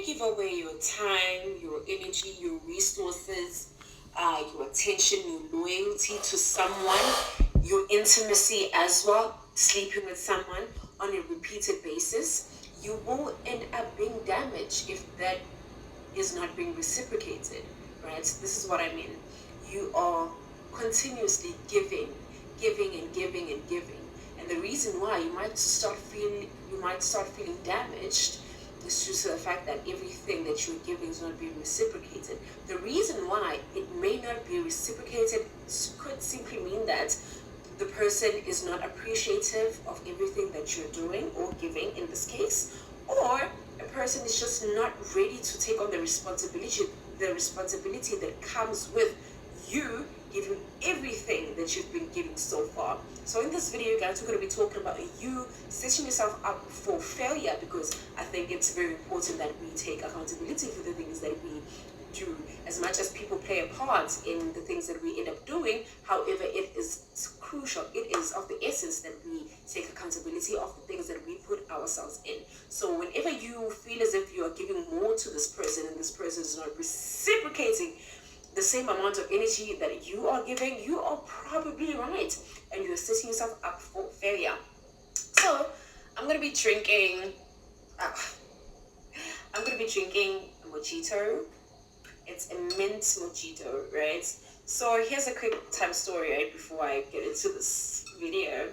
you give away your time, your energy, your resources, your attention, your loyalty to someone, your intimacy as well, sleeping with someone on a repeated basis, you will end up being damaged if that is not being reciprocated, right? This is what I mean. You are continuously giving and giving and giving. And the reason why you might start feeling damaged is due to the fact that everything that you're giving is not being reciprocated. The reason why it may not be reciprocated could simply mean that the person is not appreciative of everything that you're doing or giving in this case, or a person is just not ready to take on the responsibility that comes with you giving everything that you've been giving so far. So in this video, guys, we're going to be talking about you setting yourself up for failure, because I think it's very important that we take accountability for the things that we do. As much as people play a part in the things that we end up doing, however, it is crucial, it is of the essence that we take accountability of the things that we put ourselves in. So whenever you feel as if you are giving more to this person and this person is not reciprocating the same amount of energy that you are giving, you are probably right, and you're setting yourself up for failure. So I'm gonna be drinking mojito. It's a mint mojito, right? So here's a quick time story, right, before I get into this video.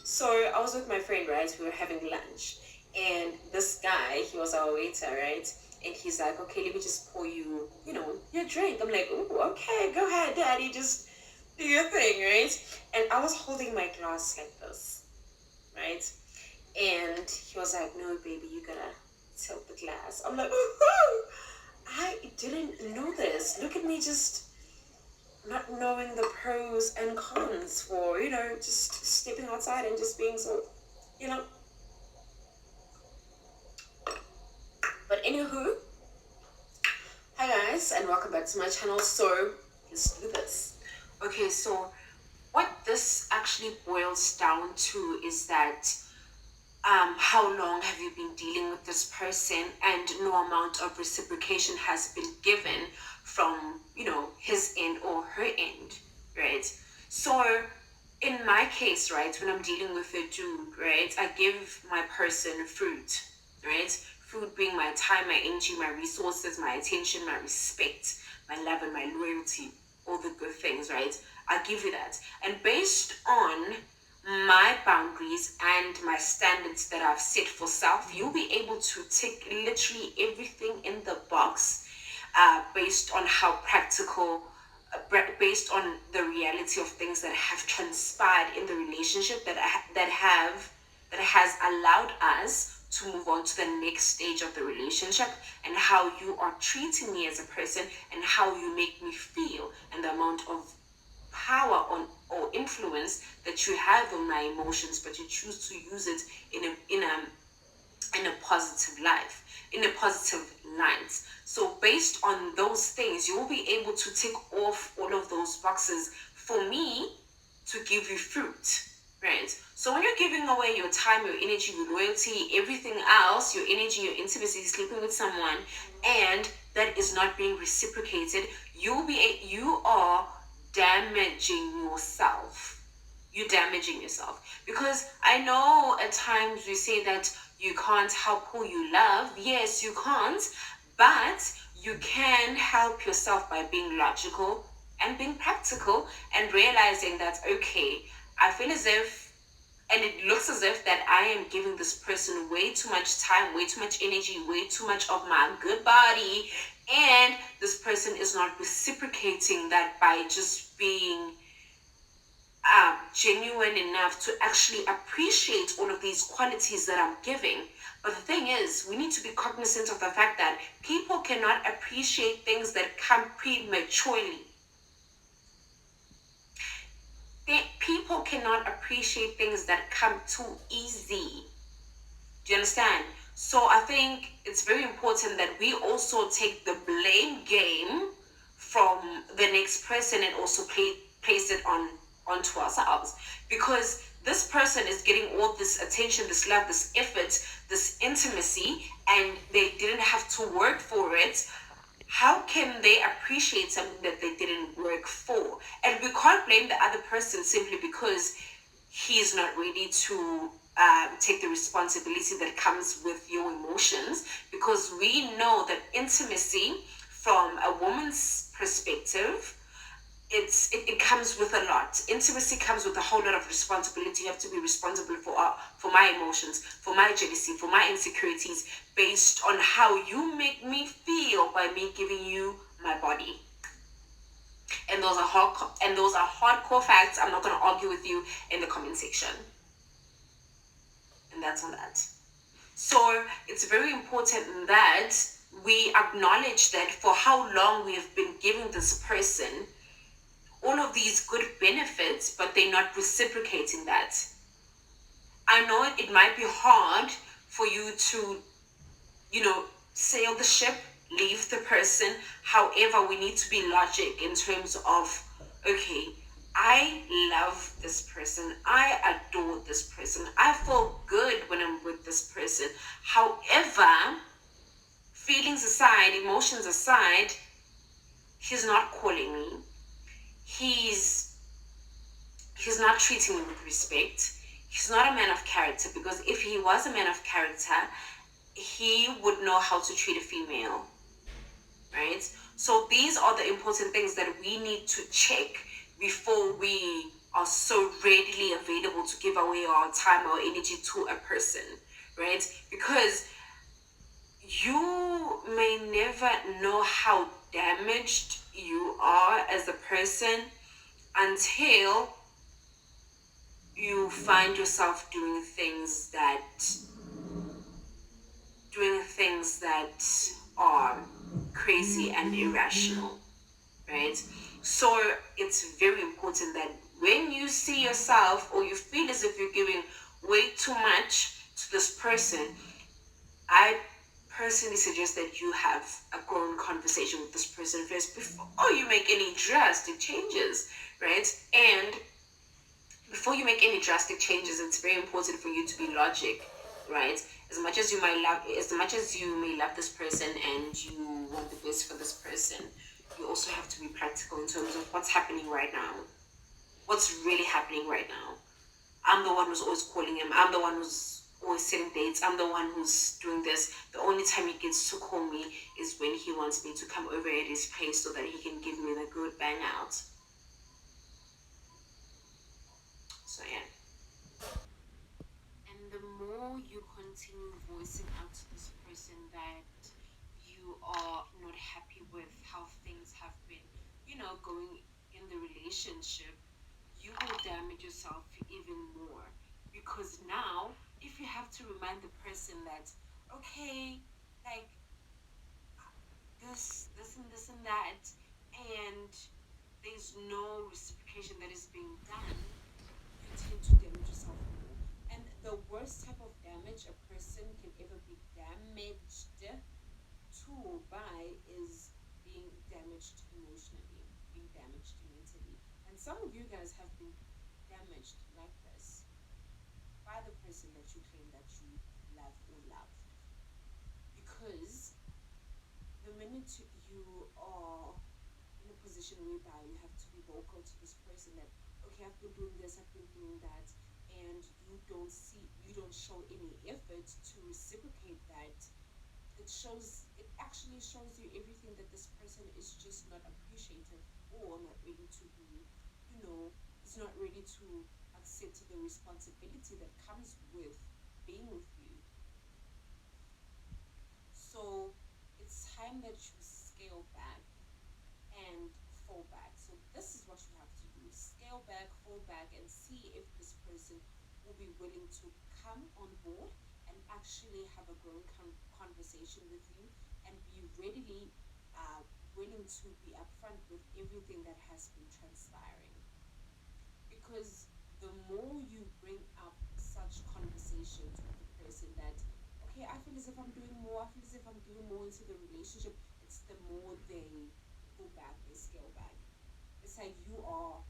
So I was with my friend, right? We were having lunch, and this guy, he was our waiter, right? And he's like, okay, let me just pour you, your drink. I'm like, ooh, okay, go ahead, daddy, just do your thing, right? And I was holding my glass like this, right? And he was like, no, baby, you gotta tilt the glass. I'm like, ooh, I didn't know this. Look at me just not knowing the pros and cons for, just stepping outside and just being so, But anywho, hi guys, and welcome back to my channel. So let's do this. Okay, so what this actually boils down to is that how long have you been dealing with this person, and no amount of reciprocation has been given from, his end or her end, right? So in my case, right, when I'm dealing with a dude, right, I give my person fruit, right? Fruit being my time, my energy, my resources, my attention, my respect, my love, and my loyalty, all the good things, right? I give you that. And based on my boundaries and my standards that I've set for self, you'll be able to tick literally everything in the box based on how practical, based on the reality of things that have transpired in the relationship that has allowed us to move on to the next stage of the relationship, and how you are treating me as a person, and how you make me feel, and the amount of power or influence that you have on my emotions, but you choose to use it in a positive light. So based on those things, you will be able to tick off all of those boxes for me to give you fruit, right? So when you're giving away your time, your energy, your loyalty, everything else, your energy, your intimacy, sleeping with someone, and that is not being reciprocated, you are damaging yourself. You're damaging yourself. Because I know at times we say that you can't help who you love. Yes, you can't, but you can help yourself by being logical and being practical and realizing that, okay, I feel as if, and it looks as if that I am giving this person way too much time, way too much energy, way too much of my good body, and this person is not reciprocating that by just being genuine enough to actually appreciate all of these qualities that I'm giving. But the thing is, we need to be cognizant of the fact that people cannot appreciate things that come prematurely. People cannot appreciate things that come too easy. Do you understand? So I think it's very important that we also take the blame game from the next person and also place it onto ourselves, because this person is getting all this attention, this love, this effort, this intimacy, and they didn't have to to work for it, how can they appreciate something that they didn't work for? And we can't blame the other person simply because he's not ready to take the responsibility that comes with your emotions, because we know that intimacy from a woman's perspective, it comes with a lot. Intimacy comes with a whole lot of responsibility. You have to be responsible for my emotions, for my jealousy, for my insecurities, based on how you make me feel by me giving you my body. And those are hardcore facts. I'm not going to argue with you in the comment section. And that's on that. So it's very important that we acknowledge that for how long we have been giving this person all of these good benefits, but they're not reciprocating that. I know it might be hard for you to, sail the ship, leave the person. However, we need to be logic in terms of, okay, I love this person. I adore this person. I feel good when I'm with this person. However, feelings aside, emotions aside, he's not calling me. He's not treating me with respect. He's not a man of character, because if he was a man of character, he would know how to treat a female, right? So these are the important things that we need to check before we are so readily available to give away our time or energy to a person, right? Because you may never know how damaged you are as a person until you find yourself doing things that are crazy and irrational, right? So it's very important that when you see yourself or you feel as if you're giving way too much to this person, I personally suggest that you have a grown conversation with this person first before you make any drastic changes, right? And before you make any drastic changes, it's very important for you to be logic, right? As much as you may love this person and you want the best for this person, you also have to be practical in terms of what's happening right now. What's really happening right now? I'm the one who's always calling him. I'm the one who's always setting dates. I'm the one who's doing this. The only time he gets to call me is when he wants me to come over at his place so that he can give me the good bang out. So yeah. And the more you continue voicing out to this person that you are not happy with how things have been, going in the relationship, you will damage yourself even more. Because now, if you have to remind the person that, okay, like this and that, and there's no reciprocation that is being done, you tend to damage yourself more. And the worst type of damage a person can ever be damaged to by is being damaged emotionally, being damaged mentally. And some of you guys have been damaged like this by the person that you claim that you love or loved. Because the minute you are in a position whereby you have to be vocal to this person that, okay, I've been doing this, I've been doing that, and you don't show any effort to reciprocate that, it actually shows you everything that this person is just not appreciative or not ready to be, is not ready to accept the responsibility that comes with being with you. So it's time that you scale back and fall back. So this is what you have to do: scale back, fall back, and see if this person will be willing to come on board and actually have a grown conversation with you and be readily willing to be upfront with everything that has been transpiring. Because the more you bring up such conversations with the person that, okay, I feel as if I'm doing more, I feel as if I'm giving more into the relationship, it's the more they go back, they scale back. It's like you're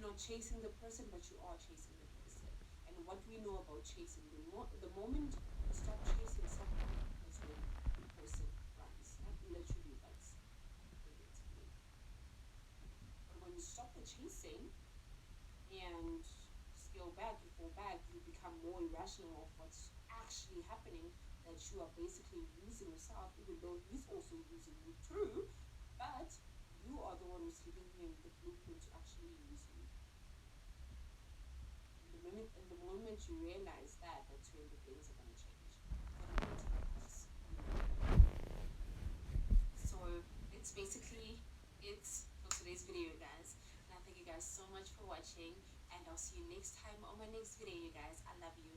not chasing the person, but you are chasing the person. And what we know about chasing, the moment you stop chasing someone, that's when the person chasing, and scale back, you fall back, you become more irrational of what's actually happening, that you are basically losing yourself, even though he's also losing you too, but you are the one who's giving him the blueprint to actually use you. And the moment you realize that, that's when the things are going to change. So it's basically it for today's video, guys. And I thank you guys so much for watching, and I'll see you next time on my next video, you guys. I love you.